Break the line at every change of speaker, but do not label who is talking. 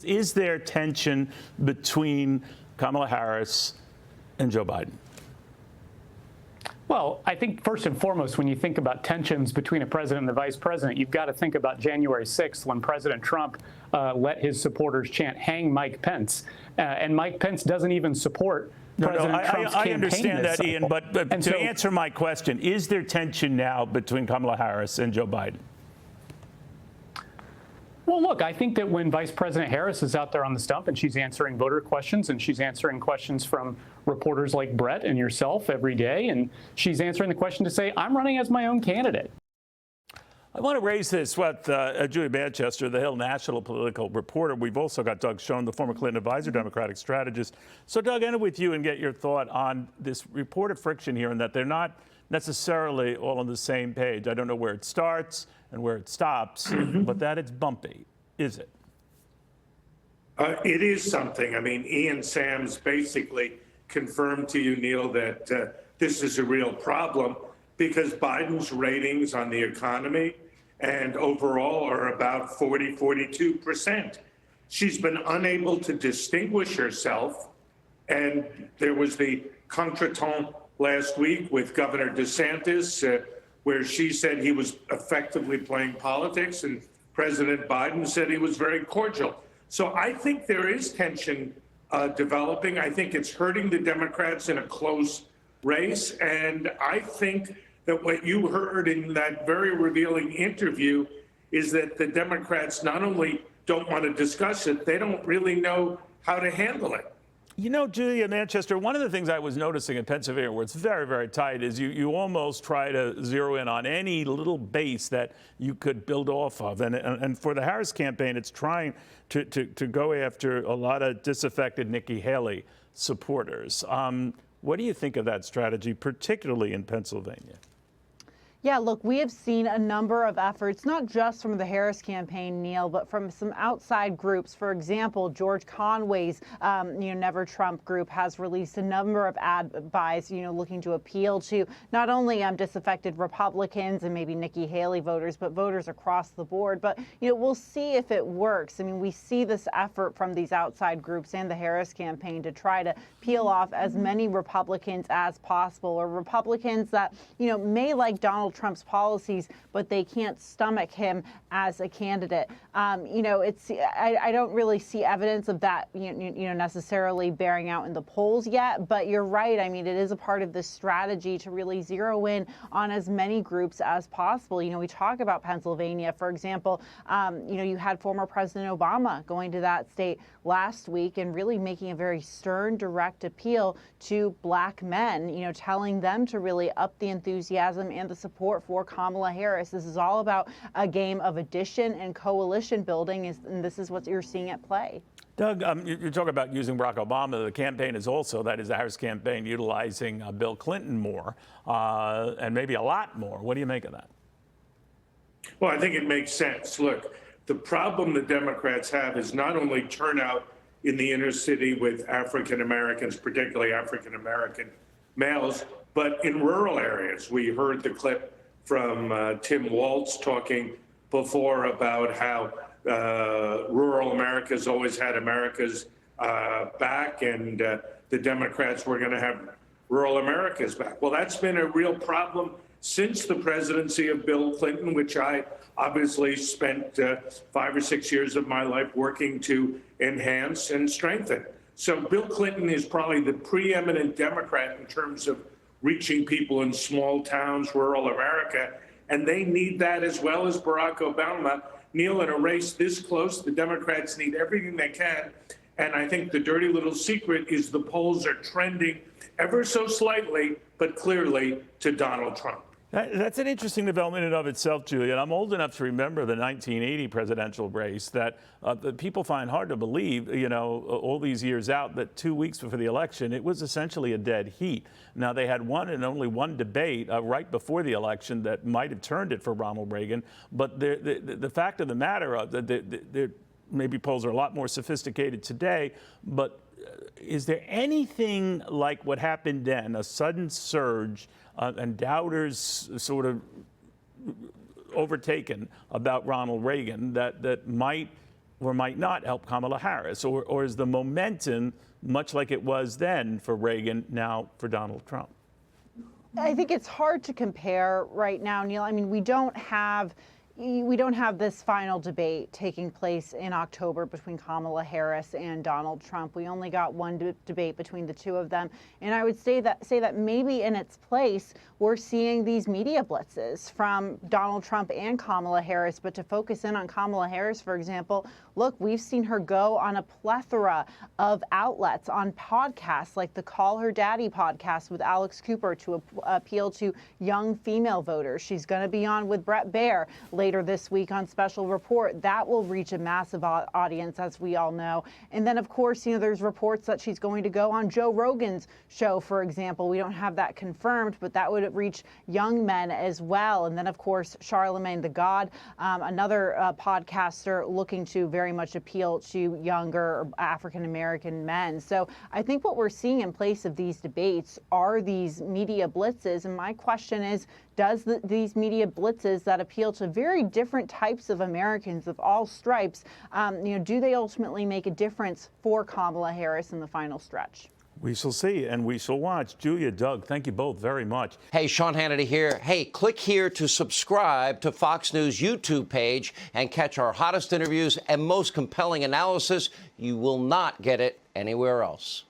Is there tension between Kamala Harris and Joe Biden?
Well, I think first and foremost, when you think about tensions between a president and the vice president, you've got to think about January 6th when President Trump let his supporters chant, "Hang Mike Pence." And Mike Pence doesn't even support President Trump's campaign.
I understand that, Ian, but to
so,
answer my question, is there tension now between Kamala Harris and Joe Biden?
Well, look, I think that when Vice President Harris is out there on the stump and she's answering voter questions and she's answering questions from reporters like Brett and yourself every day, and she's answering the question to say, I'm running as my own candidate.
I want to raise this with Julia Manchester, the Hill national political reporter. We've also got Doug Schoen, the former Clinton advisor, Democratic strategist. So, Doug, end with you and get your thought on this reported friction here and that they're not necessarily all on the same page. I don't know where it starts and where it stops, but that it's bumpy. Is it?
It is something. I mean, Ian Sams basically confirmed to you, Neil, that this is a real problem because Biden's ratings on the economy and overall are about 42%. She's been unable to distinguish herself. And there was the contretemps last week with Governor DeSantis, where she said he was effectively playing politics, and President Biden said he was very cordial. So I think there is tension developing. I think it's hurting the Democrats in a close race. And I think that what you heard in that very revealing interview is that the Democrats not only don't want to discuss it, they don't really know how to handle it.
You know, Julia Manchester, one of the things I was noticing in Pennsylvania where it's very, very tight is you almost try to zero in on any little base that you could build off of. And for the Harris campaign, it's trying to go after a lot of disaffected Nikki Haley supporters. What do you think of that strategy, particularly in Pennsylvania?
Yeah, look, we have seen a number of efforts, not just from the Harris campaign, Neil, but from some outside groups. For example, George Conway's, Never Trump group has released a number of ad buys, looking to appeal to not only disaffected Republicans and maybe Nikki Haley voters, but voters across the board. But, we'll see if it works. I mean, we see this effort from these outside groups and the Harris campaign to try to peel off as many Republicans as possible, or Republicans that, may like Donald Trump's policies, but they can't stomach him as a candidate. I don't really see evidence of that, necessarily bearing out in the polls yet. But you're right. I mean, it is a part of this strategy to really zero in on as many groups as possible. We talk about Pennsylvania, for example. You had former President Obama going to that state last week and really making a very stern, direct appeal to Black men, telling them to really up the enthusiasm and the support for Kamala Harris. This is all about a game of addition and coalition building, and this is what you're seeing at play.
Doug, you're talking about using Barack Obama. The campaign is also, that is the Harris campaign, utilizing Bill Clinton more and maybe a lot more. What do you make of that?
Well, I think it makes sense. Look, the problem the Democrats have is not only turnout in the inner city with African Americans, particularly African American males, but in rural areas. We heard the clip from Tim Walz talking before about how rural America's always had America's back, and the Democrats were going to have rural America's back. Well, that's been a real problem since the presidency of Bill Clinton, which I obviously spent 5 or 6 years of my life working to enhance and strengthen. So Bill Clinton is probably the preeminent Democrat in terms of reaching people in small towns, rural America, and they need that as well as Barack Obama. Neil, in a race this close, the Democrats need everything they can, and I think the dirty little secret is the polls are trending ever so slightly, but clearly to Donald Trump.
That's an interesting development in and of itself, Julia. And I'm old enough to remember the 1980 presidential race that people find hard to believe, all these years out, that 2 weeks before the election, it was essentially a dead heat. Now, they had one and only one debate right before the election that might have turned it for Ronald Reagan. But the fact of the matter, maybe polls are a lot more sophisticated today, but is there anything like what happened then, a sudden surge and doubters sort of overtaken about Ronald Reagan that might or might not help Kamala Harris? Or is the momentum much like it was then for Reagan, now for Donald Trump?
I think it's hard to compare right now, Neil. I mean, we don't have this final debate taking place in October between Kamala Harris and Donald Trump. We only got one debate between the two of them. And I would say that maybe in its place, we're seeing these media blitzes from Donald Trump and Kamala Harris. But to focus in on Kamala Harris, for example, look, we've seen her go on a plethora of outlets, on podcasts like the Call Her Daddy podcast with Alex Cooper to appeal to young female voters. She's going to be on with Bret Baier later this week on Special Report. That will reach a massive audience, as we all know. And then, of course, there's reports that she's going to go on Joe Rogan's show, for example. We don't have that confirmed, but that would reach young men as well. And then, of course, Charlemagne the God, another podcaster looking to very much appeal to younger African-American men. So I think what we're seeing in place of these debates are these media blitzes. And my question is, does these media blitzes that appeal to very different types of Americans of all stripes, do they ultimately make a difference for Kamala Harris in the final stretch?
We shall see, and we shall watch. Julia, Doug, thank you both very much.
Hey, Sean Hannity here. Hey, click here to subscribe to Fox News YouTube page and catch our hottest interviews and most compelling analysis. You will not get it anywhere else.